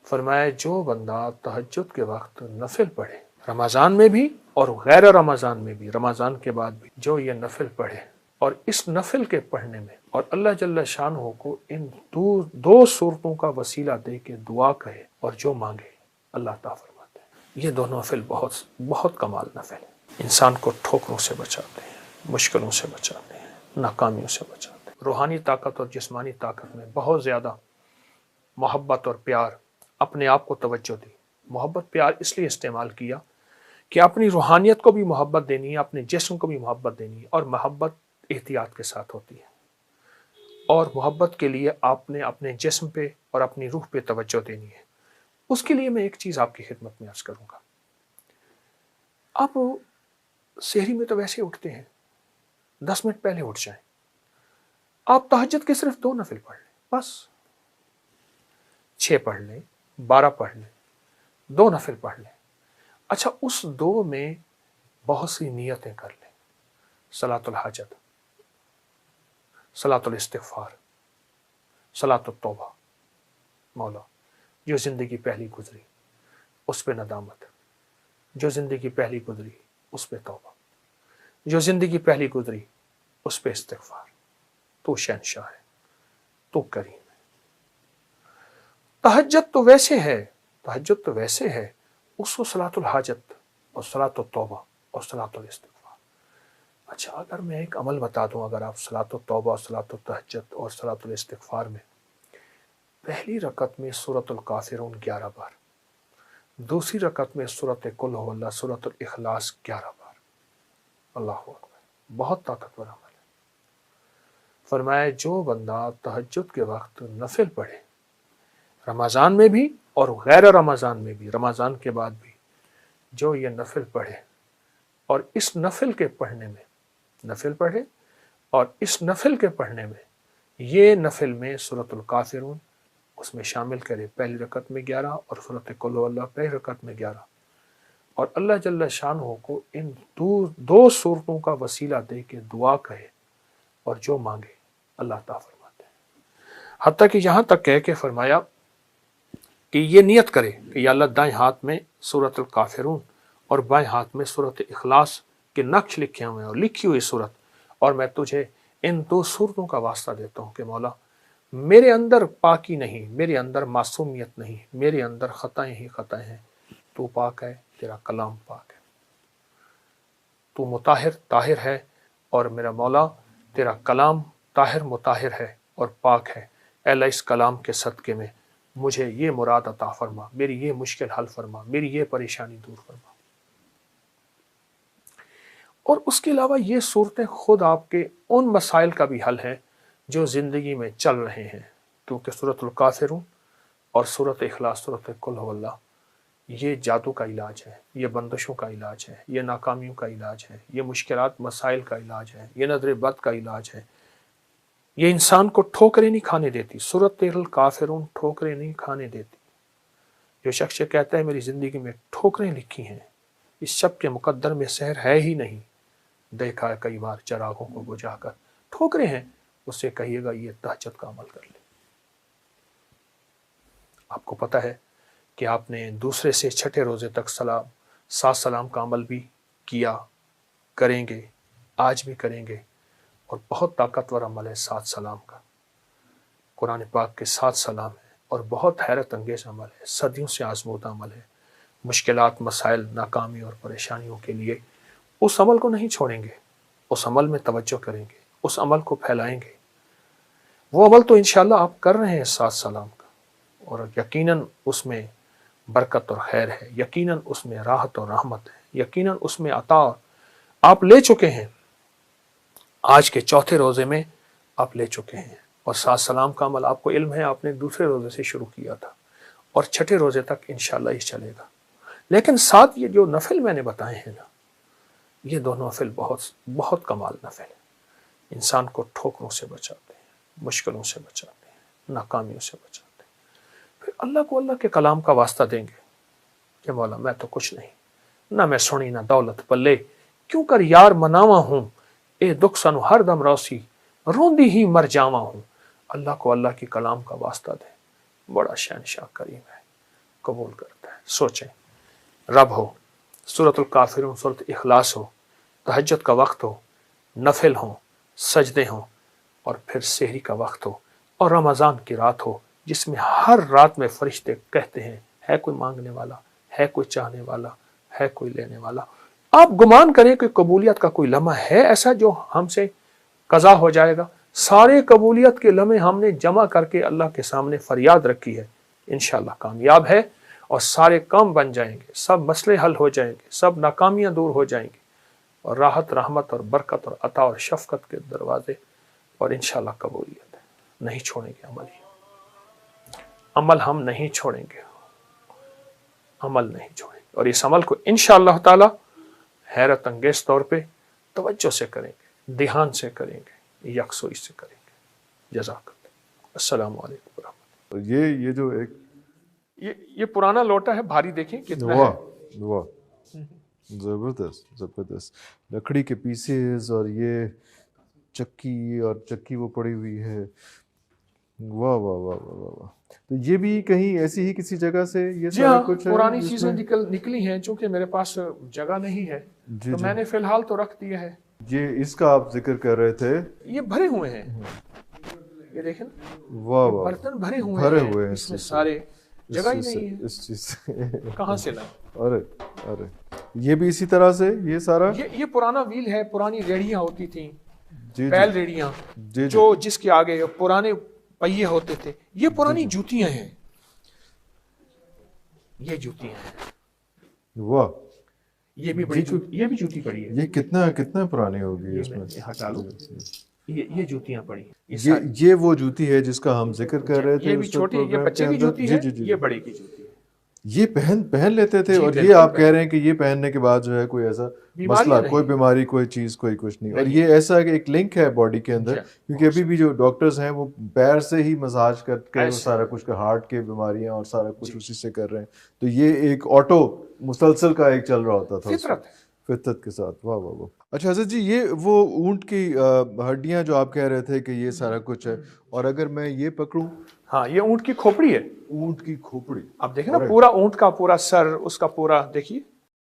فرمایا جو بندہ تہجد کے وقت نفل پڑھے، رمضان میں بھی اور غیر رمضان میں بھی، رمضان کے بعد بھی، جو یہ نفل پڑھے اور اس نفل کے پڑھنے میں اور اللہ جل شانہ کو ان دو صورتوں کا وسیلہ دے کے دعا کہے اور جو مانگے اللہ عطا فرماتے ہیں۔ یہ دونوں نفل بہت کمال نفل ہیں، انسان کو ٹھوکروں سے بچاتے ہیں، مشکلوں سے بچاتے ہیں، ناکامیوں سے بچاتے ہیں۔ روحانی طاقت اور جسمانی طاقت میں بہت زیادہ محبت اور پیار، اپنے آپ کو توجہ دی۔ محبت پیار اس لیے استعمال کیا کہ اپنی روحانیت کو بھی محبت دینی ہے، اپنے جسم کو بھی محبت دینی ہے، اور محبت احتیاط کے ساتھ ہوتی ہے، اور محبت کے لیے آپ نے اپنے جسم پہ اور اپنی روح پہ توجہ دینی ہے۔ اس کے لیے میں ایک چیز آپ کی خدمت میں عرض کروں گا۔ آپ سحری میں تو ویسے اٹھتے ہیں، 10 منٹ پہلے اٹھ جائیں، آپ تہجد کے صرف 2 نفل پڑھ لیں، بس 6 پڑھ لیں، 12 پڑھ لیں، 2 نفل پڑھ لیں۔ اچھا، اس 2 میں بہت سی نیتیں کر لیں، صلاۃ الحاجت، صلاۃ الاستغفار، صلاۃ التوبہ۔ مولا جو زندگی پہلی گزری اس پہ ندامت، جو زندگی پہلی گزری اس پہ توبہ، جو زندگی پہلی گزری اس پہ استغفار۔ تو شہنشاہ ہے، تو کریم ہے۔ تہجد تو ویسے ہے، اس کو صلاۃ الحاجت اور صلاۃ التوبہ اور صلاۃ الاستغفار۔ اچھا، اگر میں ایک عمل بتا دوں، اگر آپ صلاۃ التوبہ، صلاۃ التہجد اور صلاۃ الاستغفار میں پہلی رکعت میں سورۃ الکافرون 11 بار، دوسری رکعت میں سورۃ قل ھو اللہ، سورۃ الاخلاص 11 بار، اللہ اکبر، بہت طاقتور عمل ہے۔ فرمایا جو بندہ تہجد کے وقت نفل پڑھے، رمضان میں بھی اور غیر رمضان میں بھی، رمضان کے بعد بھی، جو یہ نفل پڑھے اور اس نفل کے پڑھنے میں، نفل پڑھے اور اس نفل کے پڑھنے میں، یہ نفل میں سورۃ الکافرون اس میں شامل کرے، پہلی رکعت میں 11 اور سورۃ قل ھو اللہ پہلی رکعت میں 11، اور اللہ جل شانہ کو ان دو صورتوں کا وسیلہ دے کے دعا کہے اور جو مانگے اللہ عطا فرماتے ہیں۔ حتیٰ کہ یہاں تک کہہ کے فرمایا کہ یہ نیت کرے کہ یا اللہ دائیں ہاتھ میں سورۃ الکافرون اور بائیں ہاتھ میں سورۃ اخلاص کے نقش لکھے ہوئے ہیں اور لکھی ہوئی صورت، اور میں تجھے ان 2 صورتوں کا واسطہ دیتا ہوں کہ مولا میرے اندر پاکی نہیں، میرے اندر معصومیت نہیں، میرے اندر خطائیں ہی خطائیں ہیں، تو پاک ہے، تیرا کلام پاک ہے، تو مطہر طاہر ہے، اور میرا مولا تیرا کلام طاہر مطہر ہے اور پاک ہے۔ اے اللہ اس کلام کے صدقے میں مجھے یہ مراد عطا فرما، میری یہ مشکل حل فرما، میری یہ پریشانی دور فرما۔ اور اس کے علاوہ یہ صورتیں خود آپ کے ان مسائل کا بھی حل ہے جو زندگی میں چل رہے ہیں، کیونکہ سورۃ الکافرون اور سورۃ اخلاص، سورۃ قل ھو اللہ، یہ جادو کا علاج ہے، یہ بندشوں کا علاج ہے، یہ ناکامیوں کا علاج ہے، یہ مشکلات مسائل کا علاج ہے، یہ نظر بد کا علاج ہے، یہ انسان کو ٹھوکریں نہیں کھانے دیتی۔ سورۃ الکافرون ٹھوکریں نہیں کھانے دیتی۔ جو شخص کہتا ہے میری زندگی میں ٹھوکریں لکھی ہیں، اس شب کے مقدر میں سحر ہے ہی نہیں، دیکھا ہے کئی بار چراغوں کو بجھا کر، ٹھوکریں ہیں، اس سے کہیے گا یہ تہجد کا عمل کر لے۔ آپ کو پتہ ہے کہ آپ نے دوسرے سے چھٹے روزے تک 7 سلام کا عمل بھی کیا، کریں گے، آج بھی کریں گے، اور بہت طاقتور عمل ہے 7 سلام کا۔ قرآن پاک کے 7 سلام ہیں اور بہت حیرت انگیز عمل ہے، صدیوں سے آزمودہ عمل ہے۔ مشکلات، مسائل، ناکامی اور پریشانیوں کے لیے اس عمل کو نہیں چھوڑیں گے، اس عمل میں توجہ کریں گے، اس عمل کو پھیلائیں گے۔ وہ عمل تو انشاءاللہ آپ کر رہے ہیں 7 سلام کا، اور یقیناً اس میں برکت اور خیر ہے، یقیناً اس میں راحت اور رحمت ہے، یقیناً اس میں عطا آپ لے چکے ہیں۔ آج کے چوتھے روزے میں آپ لے چکے ہیں، اور 7 سلام کا عمل آپ کو علم ہے، آپ نے دوسرے روزے سے شروع کیا تھا، اور چھٹے روزے تک انشاءاللہ یہ چلے گا۔ لیکن ساتھ یہ جو نفل میں نے بتائے ہیں نا، یہ دونوں نفل بہت کمال نفل ہیں، انسان کو ٹھوکروں سے بچاتے ہیں، مشکلوں سے بچاتے ہیں، ناکامیوں سے بچاتے ہیں۔ پھر اللہ کو اللہ کے کلام کا واسطہ دیں گے کہ مولا میں تو کچھ نہیں، نہ میں سنی نہ دولت پلے، کیوں کر یار مناواں ہوں، اے دکھ سنو ہر دم روسی، روندی ہی مر جاواں ہوں۔ اللہ کو اللہ کے کلام کا واسطہ دیں، بڑا شہنشاہ کریم ہے، قبول کرتا ہے. سوچیں, رب ہو, سورۃ الکافرون, سورۃ اخلاص ہو, تہجد کا وقت ہو, نفل ہوں, سجدے ہوں, اور پھر سحری کا وقت ہو, اور رمضان کی رات ہو جس میں ہر رات میں فرشتے کہتے ہیں ہے کوئی مانگنے والا, ہے کوئی چاہنے والا, ہے کوئی لینے والا. آپ گمان کریں کہ قبولیت کا کوئی لمحہ ہے ایسا جو ہم سے قضا ہو جائے گا؟ سارے قبولیت کے لمحے ہم نے جمع کر کے اللہ کے سامنے فریاد رکھی ہے, انشاءاللہ کامیاب ہے, اور سارے کام بن جائیں گے, سب مسئلے حل ہو جائیں گے, سب ناکامیاں دور ہو جائیں گی, اور راحت, رحمت اور برکت اور عطا اور شفقت کے دروازے, اور انشاءاللہ قبولیت ہے. نہیں چھوڑیں گے عمل ہم نہیں چھوڑیں گے, عمل نہیں چھوڑیں گے, اور اس عمل کو انشاءاللہ تعالی حیرت انگیز طور پہ توجہ سے کریں گے, دھیان سے کریں گے, یکسوئی سے کریں گے. جزاک اللہ. السلام علیکم ورحمۃ اللہ. یہ جو ایک یہ پرانا لوٹا ہے, بھاری دیکھیں کتنا ہے. واہ واہ, زبردست زبردست, لکڑی کے پیسز, اور یہ چکی وہ پڑی ہوئی ہے. واہ واہ واہ واہ واہ. تو یہ بھی کہیں ایسی ہی کسی جگہ سے یہ جی سارا ہاں, کچھ ہے پرانی چیزیں نکلی ہیں, چونکہ میرے پاس جگہ نہیں ہے تو میں نے فی الحال تو رکھ دیا ہے. یہ اس کا آپ ذکر کر رہے تھے, یہ بھرے ہوئے ہیں, یہ دیکھیں واہ واہ, برتن بھرے ہوئے ہیں, اس میں سارے جگہ ہی نہیں ہے, اس چیز کہاں سے لائیں. ارے یہ بھی اسی طرح سے یہ سارا, یہ پرانا ویل ہے, پرانی ریڑیاں ہوتی تھیں, جی بیل ریڑیاں, جو جس کے آگے پرانے پہیے ہوتے تھے. یہ پرانی جوتیاں ہیں, یہ جوتیاں ہیں. واہ, یہ بھی جوتی پڑی ہے. یہ کتنا پرانی ہوگی اس میں, ہٹا لو, یہ جوتیاں پڑی ہیں. یہ وہ جوتی ہے جس کا ہم ذکر کر رہے تھے. یہ بھی چھوٹی, یہ بچے کی جوتی ہے, یہ بڑے کی جوتی ہے. یہ پہن لیتے تھے, اور یہ آپ کہہ رہے ہیں کہ یہ پہننے کے بعد جو ہے کوئی ایسا مسئلہ, کوئی بیماری, کوئی چیز, کوئی کچھ نہیں. اور یہ ایسا کہ ایک لنک ہے باڈی کے اندر, کیونکہ ابھی بھی جو ڈاکٹرز ہیں وہ پیر سے ہی مساج کر کے سارا کچھ, ہارٹ کے بیماریاں اور سارا کچھ اسی سے کر رہے ہیں. تو یہ ایک آٹو مسلسل کا ایک چل رہا ہوتا تھا فطرت کے ساتھ. واہ واہ واہ. اچھا حضرت جی, یہ وہ اونٹ کی ہڈیاں جو آپ کہہ رہے تھے کہ یہ سارا کچھ ہے, اور اگر میں یہ پکڑوں, ہاں یہ اونٹ کی کھوپڑی ہے. اونٹ کی کھوپڑی, اب دیکھیں نا, پورا اونٹ کا پورا سر, اس کا پورا دیکھیے,